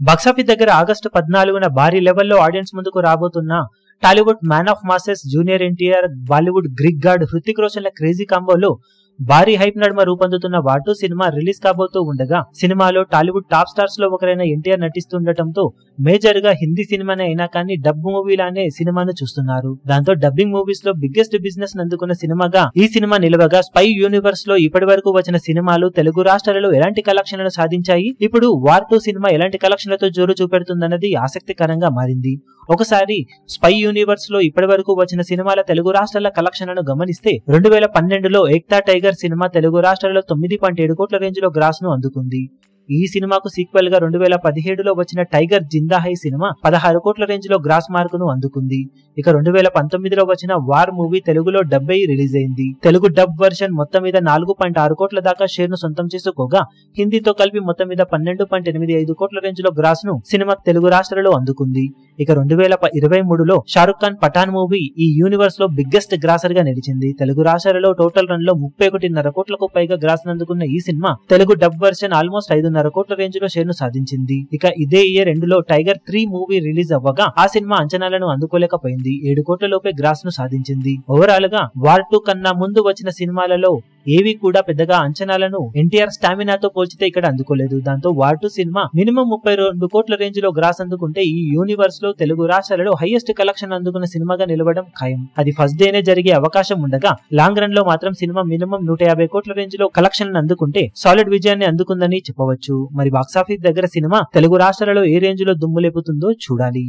Box office దగ్గర August 14న భారీ లెవెల్లో ఆడియన్స్ ముందుకు రాబోతున్న Tollywood man of masses junior NTR, Bollywood Greek god Hrithik రోషన్ల క్రేజీ కాంబోలో భారీ హైప్ నడుమ రూపొందుతున్న వాటు సినిమా రిలీజ్ కాబోతూ ఉండగా సినిమాలో టాలీవుడ్ టాప్ స్టార్స్ లో ఒకరైన ఎన్టీఆర్ నటిస్తుండటంతో మేజర్ గా హిందీ సినిమానే అయినా కానీ డబ్ మూవీలానే సినిమాను చూస్తున్నారు. దాంతో డబ్బింగ్ మూవీస్ లో బిగ్గెస్ట్ బిజినెస్ అందుకున్న సినిమాగా ఈ సినిమా నిలవగా స్పై యూనివర్స్ లో ఇప్పటి వరకు వచ్చిన సినిమాలు తెలుగు రాష్ట్రాలలో ఎలాంటి కలెక్షన్లను సాధించాయి, ఇప్పుడు వార్ 2 సినిమా ఎలాంటి కలెక్షన్లతో జోరు చూపెడుతుందన్నది ఆసక్తికరంగా మారింది. ఒకసారి స్పై యూనివర్స్ లో ఇప్పటి వరకు వచ్చిన సినిమాల తెలుగు రాష్ట్రాల కలెక్షన్లను గమనిస్తే 2012లో ఏక్తా టైగర్ సినిమా తెలుగు రాష్ట్రాలలో 9.7 కోట్ల రేంజ్ లో గ్రాస్ ను అందుకుంది. ఈ సినిమాకు సీక్వెల్ గా 2017లో వచ్చిన టైగర్ జిందా హై సినిమా 16 కోట్ల రేంజ్ లో గ్రాస్ మార్క్ ను అందుకుంది. ఇక 2019లో వచ్చిన వార్ మూవీ తెలుగులో డబ్ అయి రిలీజ్ అయింది. తెలుగు డబ్ వర్షన్ మొత్తం మీద 4.6 కోట్ల దాకా షేర్ ను సొంతం చేసుకోగా హిందీతో కలిపి మొత్తం మీద 12.85 కోట్ల రేంజ్ లో గ్రాస్ ను సినిమా తెలుగు రాష్ట్రాలలో అందుకుంది. ఇక 2023లో షారుఖ్ ఖాన్ పఠాన్ మూవీ ఈ యూనివర్స్ లో బిగ్గెస్ట్ గ్రాసర్ గా నిలిచింది. తెలుగు రాష్ట్రాలలో టోటల్ రన్ లో 31.5 కోట్లకు పైగా గ్రాస్ అందుకున్న ఈ cinema Telugu dub version almost 5.5 కోట్ల రేంజ్ లో షేర్ ను సాధించింది. ఇక ఇదే ఇయర్ ఎండ్లో టైగర్ 3 మూవీ రిలీజ్ అవ్వగా ఆ సినిమా అంచనాలను అందుకోలేకపోయింది. 7 కోట్ల లోపే గ్రాస్ ను సాధించింది. ఓవరాల్ గా వార్ 2 కన్నా ముందు వచ్చిన సినిమాలలో ఏవి కూడా పెద్దగా అంచనాలను ఎన్టీఆర్ స్టామినాతో పోల్చితే ఇక్కడ అందుకోలేదు. దాంతో వార్ 2 సినిమా మినిమం 32 కోట్ల రేంజ్ లో గ్రాస్ అందుకుంటే ఈ యూనివర్స్ లో తెలుగు రాష్ట్రాలలో హైయెస్ట్ కలెక్షన్ అందుకున్న సినిమాగా నిలవడం ఖాయం. అది ఫస్ట్ డేనే జరిగే అవకాశం ఉండగా లాంగ్ రన్ లో మాత్రం సినిమా మినిమం 150 కోట్ల రేంజ్ లో కలెక్షన్ అందుకుంటే సాలిడ్ విజయాన్ని అందుకుందని చెప్పవచ్చు. మరి బాక్సాఫీస్ దగ్గర సినిమా తెలుగు రాష్ట్రాలలో ఏ రేంజ్ లో దుమ్ము లేపుతుందో చూడాలి.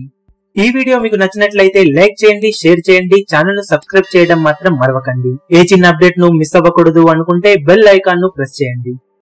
ఈ వీడియో మీకు నచ్చినట్లయితే లైక్ చేయండి, షేర్ చేయండి, ఛానల్ ను సబ్స్క్రైబ్ చేయడం మాత్రం మరవకండి. ఏ చిన్న అప్డేట్ ను మిస్ అవ్వకూడదు అనుకుంటే బెల్ ఐకాన్ ను ప్రెస్ చేయండి.